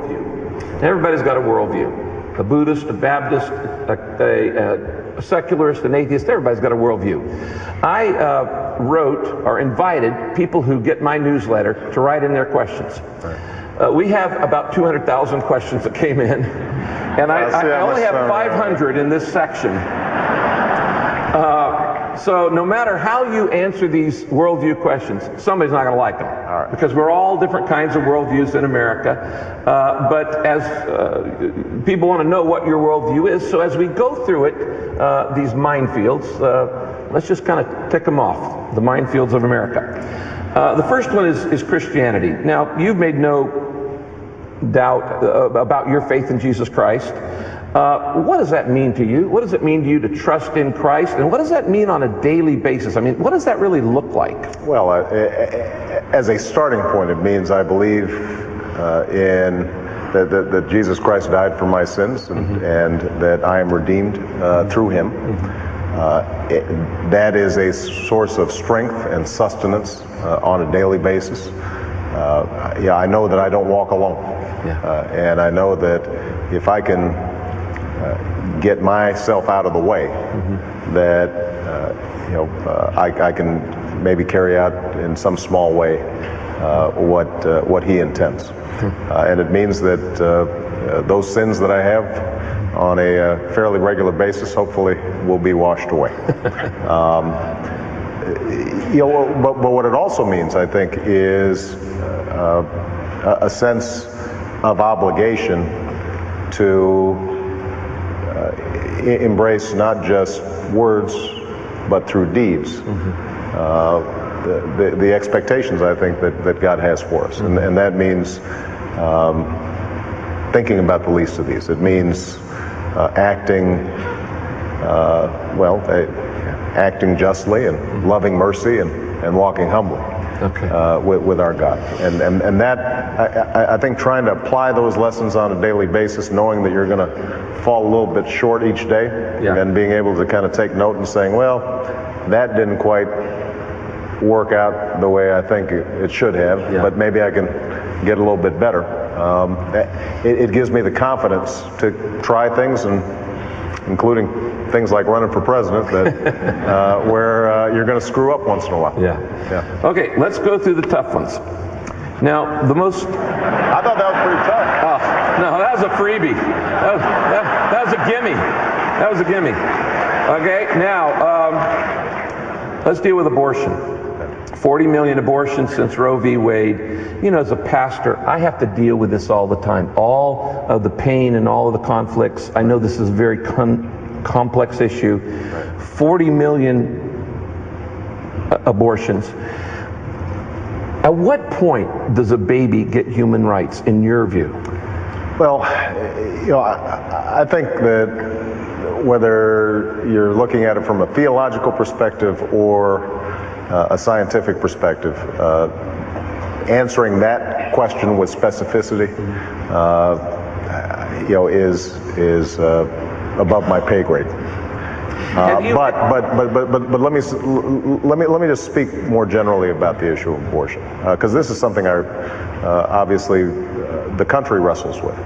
worldview. Everybody's got a worldview. A Buddhist, a Baptist, a secularist, an atheist, everybody's got a worldview. I wrote or invited people who get my newsletter to write in their questions. We have about 200,000 questions that came in, and I only have 500 in this section. So no matter how you answer these worldview questions, somebody's not going to like them, because we're all different kinds of worldviews in America. But as people want to know what your worldview is, so as we go through it, these minefields, let's just kind of tick them off, the minefields of America. The first one is Christianity. Now, you've made no doubt about your faith in Jesus Christ. What does that mean to you? What does it mean to you to trust in Christ? And what does that mean on a daily basis? I mean, what does that really look like? Well, as a starting point, it means I believe in that Jesus Christ died for my sins, and that I am redeemed through him. That is a source of strength and sustenance on a daily basis. I know that I don't walk alone. And I know that if I can get myself out of the way, that I can maybe carry out in some small way what he intends. And it means that those sins that I have on a fairly regular basis hopefully will be washed away. But what it also means, I think, is a sense of obligation to embrace not just words, but through deeds, the expectations, I think, that God has for us. And that means thinking about the least of these. It means acting, acting justly and loving mercy and walking humbly. With our God. And that, I think, trying to apply those lessons on a daily basis, knowing that you're going to fall a little bit short each day, and being able to kind of take note and saying, well, that didn't quite work out the way I think it should have, but maybe I can get a little bit better. It gives me the confidence to try things, and including things like running for president, that where you're going to screw up once in a while. Okay, let's go through the tough ones. Now, the most... I thought that was pretty tough. Oh, no, that was a freebie. That was a gimme. That was a gimme. Okay, now, let's deal with abortion. 40 million abortions since Roe v. Wade. You know, as a pastor, I have to deal with this all the time. All of the pain and all of the conflicts. I know this is a very complex issue. 40 million abortions. At what point does a baby get human rights, in your view? Well, I think that whether you're looking at it from a theological perspective or a scientific perspective, answering that question with specificity, is above my pay grade. But let me just speak more generally about the issue of abortion, because this is something obviously the country wrestles with.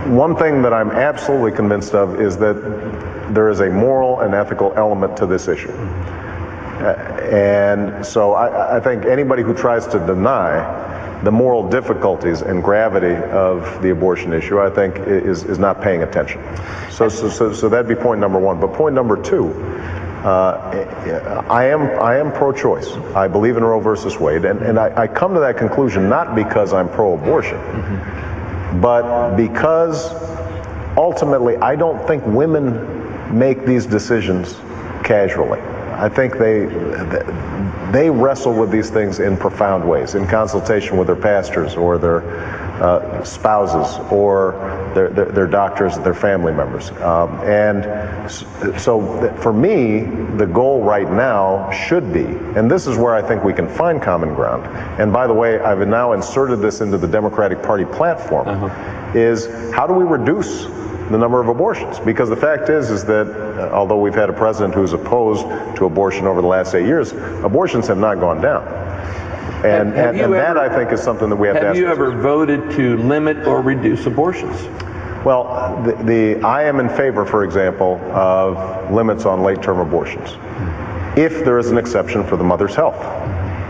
One thing that I'm absolutely convinced of is that there is a moral and ethical element to this issue. And so I think anybody who tries to deny the moral difficulties and gravity of the abortion issue, I think, is not paying attention. So that'd be point number one. But point number two, I am pro-choice. I believe in Roe versus Wade, and I come to that conclusion not because I'm pro-abortion, but because ultimately I don't think women make these decisions casually. I think they wrestle with these things in profound ways, in consultation with their pastors or their spouses or their doctors, their family members. And so for me, the goal right now should be, and this is where I think we can find common ground, and by the way, I've now inserted this into the Democratic Party platform, is how do we reduce the number of abortions? Because the fact is that although we've had a president who's opposed to abortion over the last 8 years, abortions have not gone down. And that, I think, is something that we have to ask. Have you ever voted to limit or reduce abortions? Well, I am in favor, for example, of limits on late-term abortions, if there is an exception for the mother's health.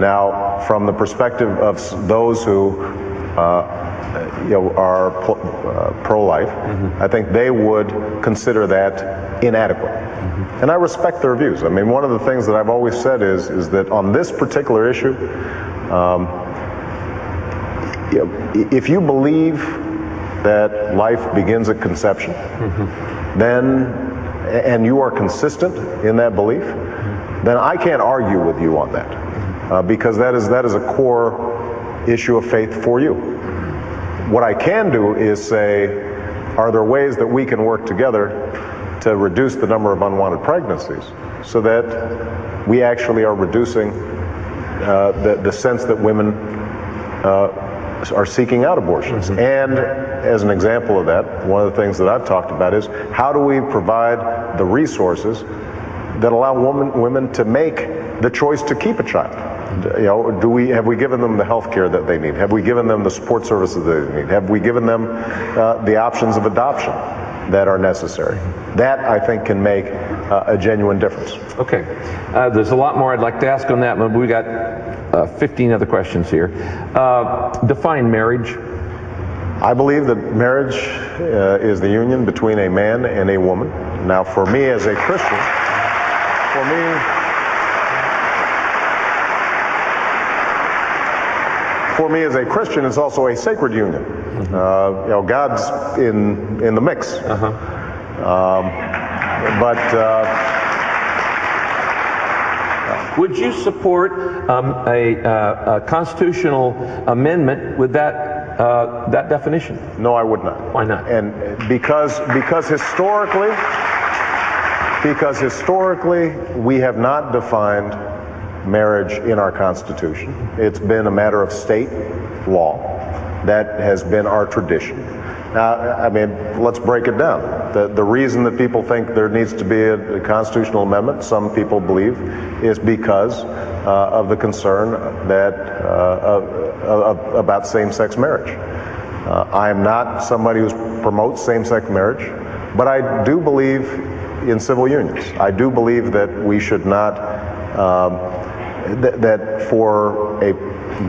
Now, from the perspective of those who are pro-life, I think they would consider that inadequate. And I respect their views. I mean, one of the things that I've always said is that on this particular issue, if you believe that life begins at conception, and you are consistent in that belief, then I can't argue with you on that, because that is a core issue of faith for you. What I can do is say, are there ways that we can work together to reduce the number of unwanted pregnancies so that we actually are reducing the sense that women are seeking out abortions. And as an example of that, one of the things that I've talked about is how do we provide the resources that allow women to make the choice to keep a child? Have we given them the health care that they need? Have we given them the support services that they need? Have we given them the options of adoption that are necessary? That, I think, can make a genuine difference. Okay. There's a lot more I'd like to ask on that, but we got 15 other questions here. Define marriage. I believe that marriage is the union between a man and a woman. Now, for me as a Christian, it's also a sacred union. God's in the mix. Would you support a constitutional amendment with that definition? No, I would not. Why not? And because historically we have not defined marriage in our Constitution. It's been a matter of state law. That has been our tradition. Now, I mean, let's break it down. The reason that people think there needs to be a constitutional amendment, some people believe, is because of the concern that about same-sex marriage. I am not somebody who promotes same-sex marriage, but I do believe in civil unions. I do believe that we should not, that for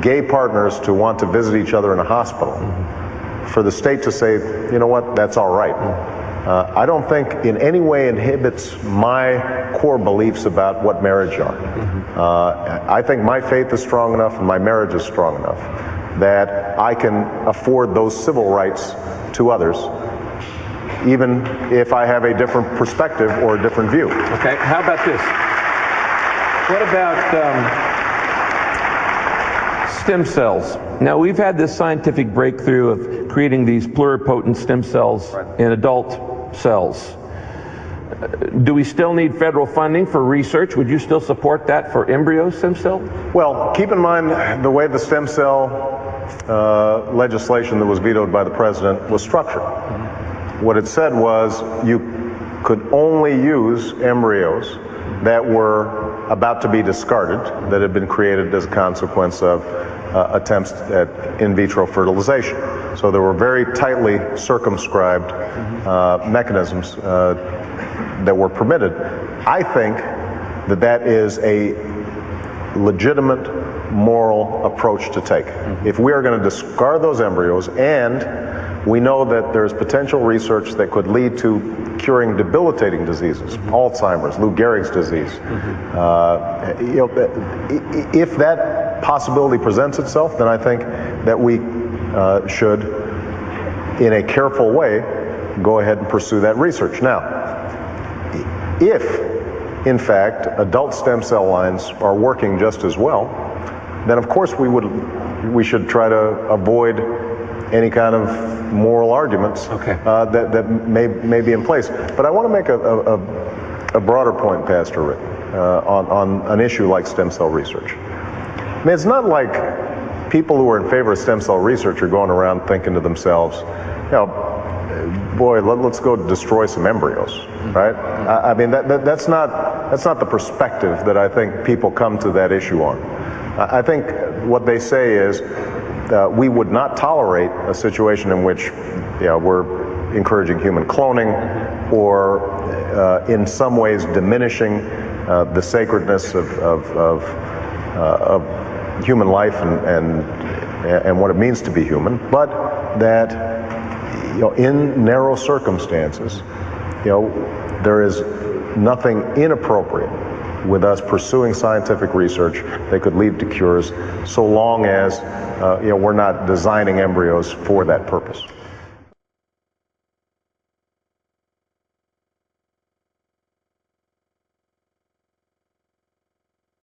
gay partners to want to visit each other in a hospital, for the state to say, you know what, that's all right, I don't think in any way inhibits my core beliefs about what marriage are. I think my faith is strong enough and my marriage is strong enough that I can afford those civil rights to others, even if I have a different perspective or a different view. Okay, how about this? What about stem cells? Now, we've had this scientific breakthrough of creating these pluripotent stem cells in adult cells. Do we still need federal funding for research? Would you still support that for embryo stem cell? Well, keep in mind the way the stem cell legislation that was vetoed by the president was structured. What it said was you could only use embryos that were about to be discarded, that had been created as a consequence of attempts at in vitro fertilization. So there were very tightly circumscribed mechanisms that were permitted. I think that that is a legitimate moral approach to take. If we are going to discard those embryos, and we know that there's potential research that could lead to curing debilitating diseases, Alzheimer's, Lou Gehrig's disease, if that possibility presents itself, then I think that we should, in a careful way, go ahead and pursue that research. Now, if, in fact, adult stem cell lines are working just as well, then of course we should try to avoid any kind of moral arguments that may be in place. But I want to make a broader point, Pastor Rick, on an issue like stem cell research. I mean, it's not like people who are in favor of stem cell research are going around thinking to themselves, boy, let's go destroy some embryos, right? I mean, that's not the perspective that I think people come to that issue on. I think what they say is we would not tolerate a situation in which we're encouraging human cloning or in some ways diminishing the sacredness of human life and what it means to be human, but that in narrow circumstances, there is nothing inappropriate with us pursuing scientific research that could lead to cures, so long as we're not designing embryos for that purpose.